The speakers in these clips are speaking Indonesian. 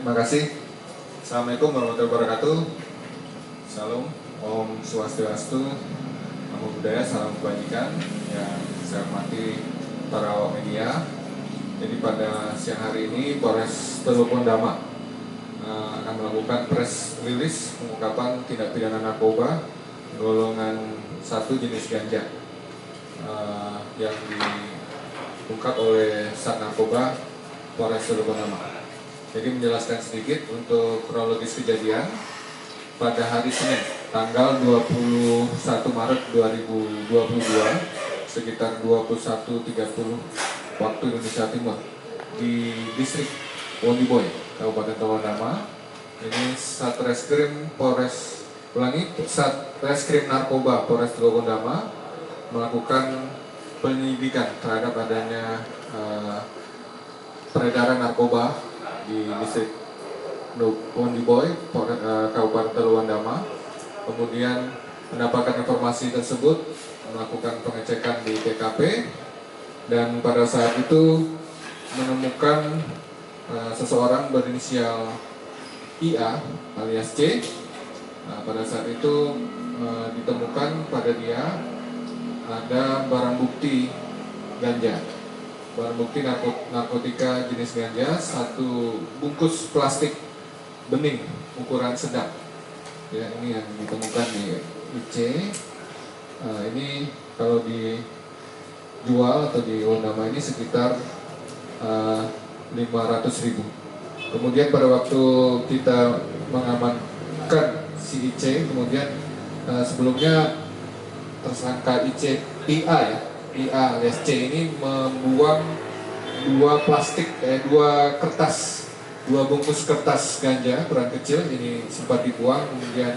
terima kasih. Assalamualaikum warahmatullahi wabarakatuh. Salam, Om Swastiastu, Namo Buddhaya, salam kebajikan yang saya hormati para awak media. Jadi pada siang hari ini Polres Teluk Pondama akan melakukan press release pengungkapan tindak pidana narkoba golongan 1 jenis ganja yang diungkap oleh Sat Narkoba Polres Teluk Pondama. Jadi menjelaskan sedikit untuk kronologis kejadian pada hari Senin tanggal 21 Maret 2022 sekitar 21.30 waktu Indonesia Timur di distrik Wondiboy, Kabupaten Teluk Pondama. Ini Satreskrim Narkoba Polres Teluk Pondama melakukan penyelidikan terhadap adanya peredaran narkoba di distrik Wondiboy, Kabupaten Teluk Pondama. Kemudian mendapatkan informasi tersebut, melakukan pengecekan di TKP, dan pada saat itu menemukan seseorang berinisial IA alias C. Pada saat itu ditemukan pada dia ada barang bukti ganja. Barang bukti narkotika jenis ganja, 1 bungkus plastik bening ukuran sedang. Ya, ini yang ditemukan di IC. Ini kalau dijual atau di Pondama ini sekitar 500.000. Kemudian pada waktu kita mengamankan si IC, kemudian sebelumnya tersangka IA alias C ini membuang 2 bungkus kertas ganja ukuran kecil, ini sempat dibuang. Kemudian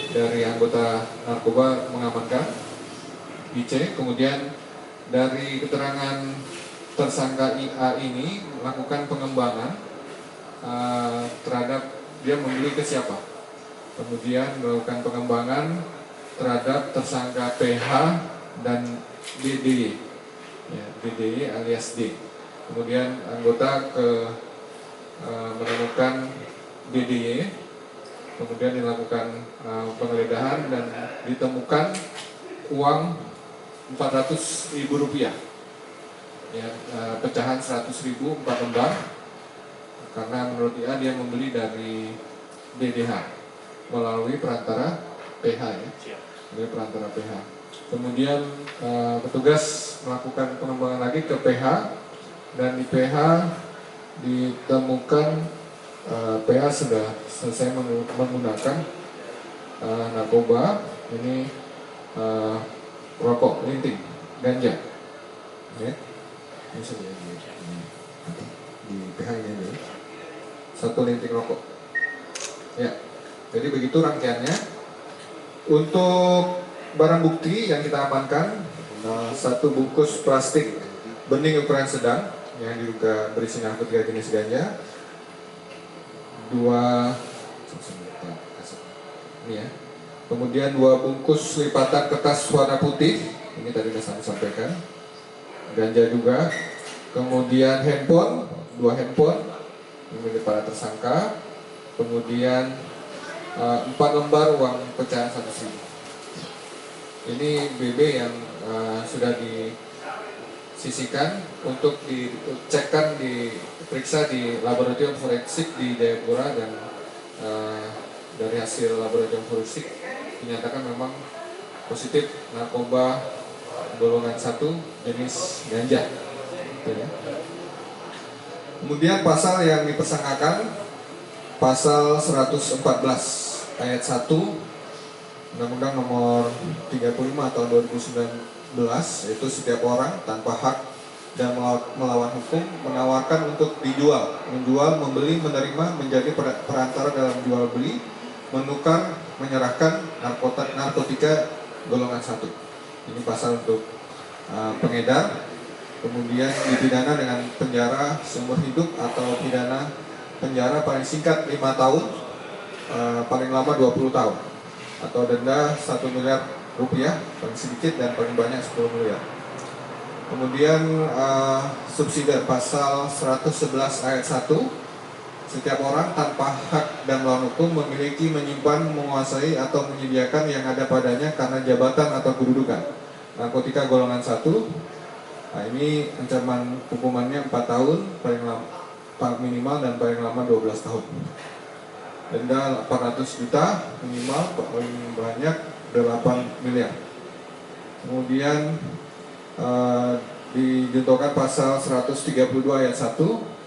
dari anggota narkoba mengamankan IC. Kemudian dari keterangan tersangka IA ini melakukan pengembangan terhadap dia membeli ke siapa. Kemudian melakukan pengembangan terhadap tersangka PH dan DDY, ya, DDY alias D. Kemudian anggota menemukan DDY, kemudian dilakukan penggeledahan dan ditemukan uang Rp400.000, ya, pecahan 100.000 4 lembar, karena menurut dia membeli dari DDH melalui perantara PH, ya, dari perantara PH. Kemudian petugas melakukan pengembangan lagi ke PH, dan di PH ditemukan PH sudah selesai menggunakan narkoba. Ini rokok linting ganja, ya. Ini sudah di PH ini 1 linting rokok, ya. Jadi begitu rangkaiannya. Untuk barang bukti yang kita amankan, 1 bungkus plastik bening ukuran sedang yang diduga berisi narkotika jenis ganja, 2 ini, ya. Kemudian 2 bungkus lipatan kertas warna putih, ini tadi sudah saya sampaikan, ganja juga. Kemudian handphone, 2 handphone milik para tersangka. Kemudian 4 lembar uang pecahan 100.000. Ini BB yang sudah disisikan untuk dicekkan, diperiksa di laboratorium forensik di Jayapura, dan dari hasil laboratorium forensik dinyatakan memang positif narkoba golongan 1 jenis ganja. Kemudian pasal yang dipersangkakan pasal 114 ayat 1 Undang-Undang Nomor 35 tahun 2019, yaitu setiap orang tanpa hak dan melawan hukum menawarkan untuk menjual, membeli, menerima, menjadi perantara dalam jual beli, menukar, menyerahkan narkotika golongan 1. Ini pasal untuk pengedar. Kemudian dipidana dengan penjara seumur hidup atau pidana penjara paling singkat 5 tahun, paling lama 20 tahun, atau denda 1 miliar rupiah paling sedikit dan paling banyak 10 miliar. Kemudian subsidi pasal 111 ayat 1 Setiap orang tanpa hak dan melawan hukum memiliki, menyimpan, menguasai, atau menyediakan yang ada padanya karena jabatan atau kedudukan. Narkotika golongan 1, nah ini ancaman hukumannya 4 tahun, paling minimal dan paling lama 12 tahun. Denda 800 juta minimal, paling banyak 8 miliar. Kemudian dijuntuhkan pasal 132 ayat 1,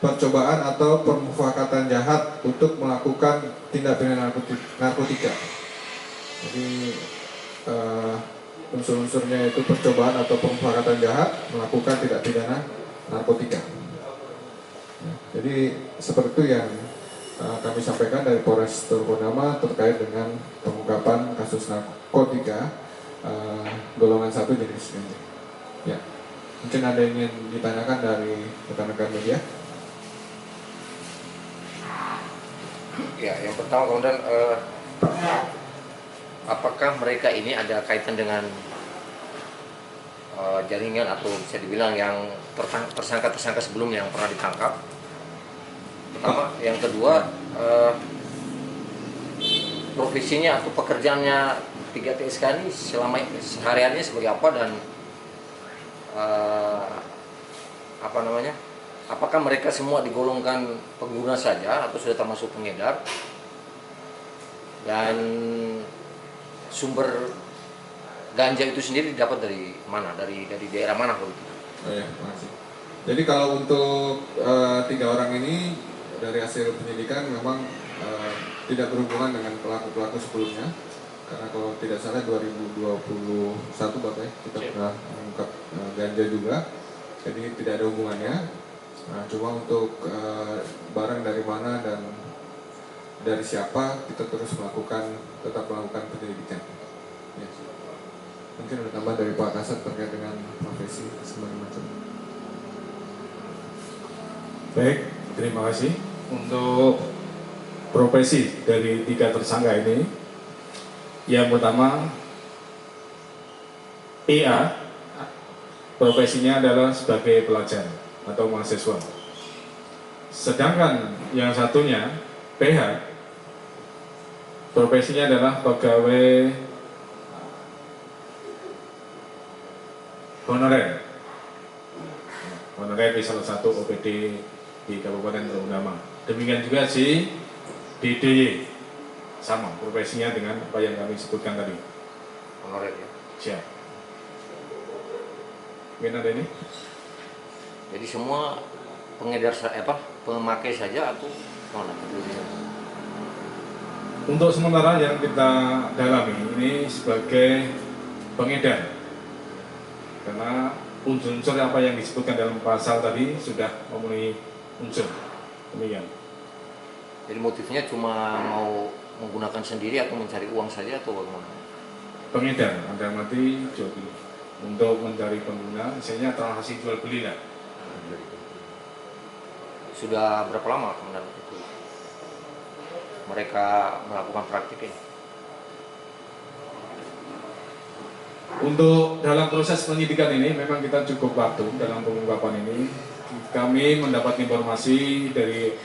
percobaan atau permufakatan jahat untuk melakukan tindak pidana narkotika. Jadi unsur-unsurnya itu percobaan atau permufakatan jahat melakukan tindak pidana narkotika. Jadi seperti itu yang kami sampaikan dari Polres Purnama terkait dengan pengungkapan kasus narkotika golongan 1 jenis ganja. Ya, mungkin ada yang ingin ditanyakan dari rekan-rekan media. Ya, yang pertama kemudian apakah mereka ini ada kaitan dengan jaringan atau bisa dibilang yang tersangka-tersangka sebelumnya yang pernah ditangkap? Pertama, yang kedua profesinya atau pekerjaannya 3 TSK ini selama sehariannya sebagai apa dan apakah mereka semua digolongkan pengguna saja atau sudah termasuk pengedar, dan sumber ganja itu sendiri didapat dari mana, dari daerah mana kalau gitu? Oh ya, makasih. Jadi kalau untuk 3 orang ini dari hasil penyidikan memang tidak berhubungan dengan pelaku-pelaku sebelumnya, karena kalau tidak salah 2021 Bapak kita pernah mengungkap ganja juga, jadi tidak ada hubungannya. Nah, cuma untuk barang dari mana dan dari siapa kita terus tetap melakukan penyelidikan. Ya. Mungkin ada tambahan dari Pak Kasat terkait dengan profesi semacam macam. Baik, terima kasih. Untuk profesi dari 3 tersangka ini, yang pertama PA, profesinya adalah sebagai pelajar atau mahasiswa. Sedangkan yang satunya PH, profesinya adalah pegawai honorer di salah satu OPD di Kabupaten Purnama. Demikian juga si DDY, sama profesinya dengan apa yang kami sebutkan tadi. Honorer ya. Siap. Mungkin ada ini? Jadi semua pengedar pemakai saja atau mana? Untuk sementara yang kita dalami ini sebagai pengedar, karena unsur-unsur apa yang disebutkan dalam pasal tadi sudah memenuhi unsur. Demikian. Jadi motifnya cuma mau menggunakan sendiri atau mencari uang saja atau bagaimana? Pengedar, ada mati jual beli. Untuk mencari pengguna, misalnya transaksi jual beli lah. Sudah berapa lama kemudian itu mereka melakukan praktik ini? Untuk dalam proses penyidikan ini memang kita cukup waktu dalam pengungkapan ini. Kami mendapat informasi dari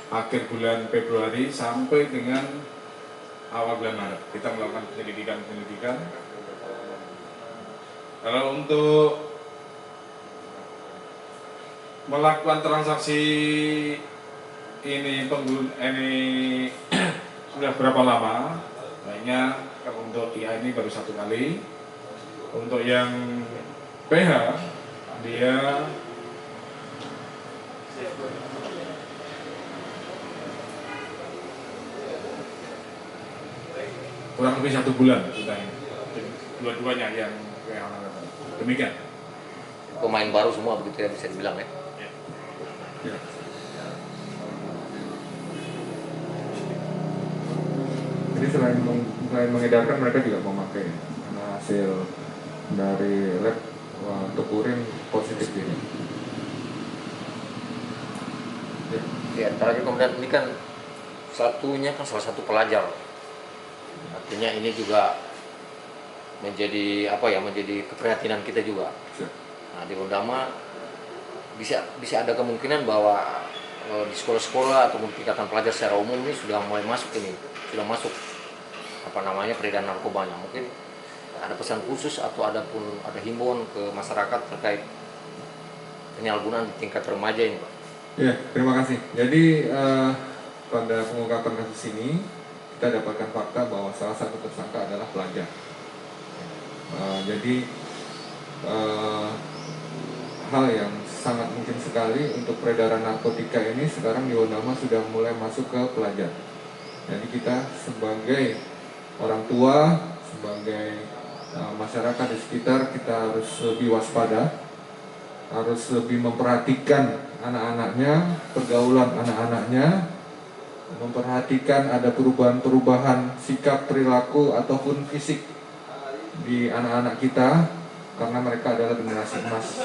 akhir bulan Februari sampai dengan awal bulan Maret. Kita melakukan penyelidikan. Kalau untuk melakukan transaksi ini sudah berapa lama? Baiknya untuk IA ini baru 1 kali. Untuk yang PH dia kurang lebih 1 bulan kita ini. Dua-duanya yang PH. Demikian. Pemain baru semua begitu ya, bisa dibilang ya. Ya. Jadi selain mengedarkan, mereka juga memakai, karena hasil dari lab untuk urin positif ini. Ya, terakhir kemudian ini kan satunya kan salah satu pelajar. Artinya ini juga menjadi menjadi keprihatinan kita juga. Nah, di Purnama bisa ada kemungkinan bahwa di sekolah-sekolah ataupun tingkatan pelajar secara umum ini sudah mulai masuk apa namanya peredaran narkobanya. Mungkin ada pesan khusus atau ada himbauan ke masyarakat terkait penyalahgunaan di tingkat remaja ini, Pak? Ya, terima kasih. Jadi pada pengungkapan kasus ini kita dapatkan fakta bahwa salah satu tersangka adalah pelajar. Jadi hal yang sangat mungkin sekali untuk peredaran narkotika ini sekarang di Wonama sudah mulai masuk ke pelajar. Jadi kita sebagai orang tua, sebagai masyarakat di sekitar, kita harus lebih waspada, harus lebih memperhatikan anak-anaknya, pergaulan anak-anaknya, memperhatikan ada perubahan-perubahan sikap, perilaku ataupun fisik di anak-anak kita, karena mereka adalah generasi emas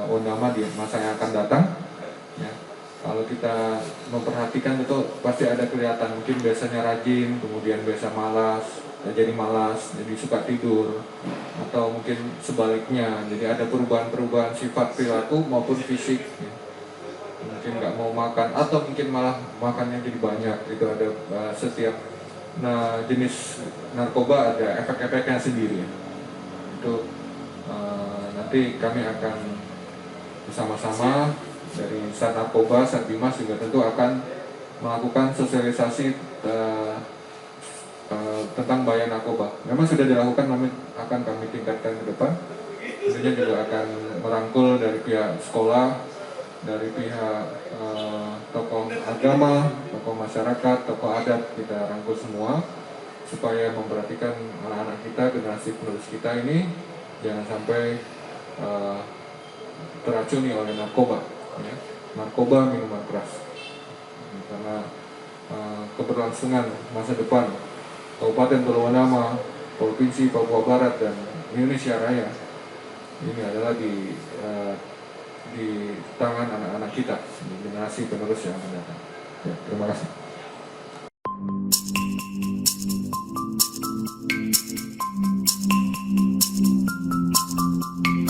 Wonama di masa yang akan datang. Ya. Kalau kita memperhatikan itu pasti ada kelihatan, mungkin biasanya rajin, kemudian biasa malas, jadi suka tidur, atau mungkin sebaliknya, jadi ada perubahan-perubahan sifat perilaku maupun fisik. Ya. Mungkin nggak mau makan atau mungkin malah makannya jadi banyak. Itu ada setiap jenis narkoba ada efek-efeknya sendiri. Itu nanti kami akan bersama-sama dari Sat Narkoba, Sat Bimas juga tentu akan melakukan sosialisasi tentang bahaya narkoba. Memang sudah dilakukan, namun akan kami tingkatkan ke depan. Tentunya juga akan merangkul dari pihak sekolah, dari pihak tokoh agama, tokoh masyarakat, tokoh adat, kita rangkul semua supaya memperhatikan anak-anak kita, generasi penerus kita ini jangan sampai teracuni oleh narkoba, ya. Narkoba, minuman keras, karena keberlangsungan masa depan Kabupaten Wonama, Provinsi Papua Barat dan Indonesia Raya ini adalah di tangan anak-anak kita, di generasi penerus yang akan datang. Ya, terima kasih.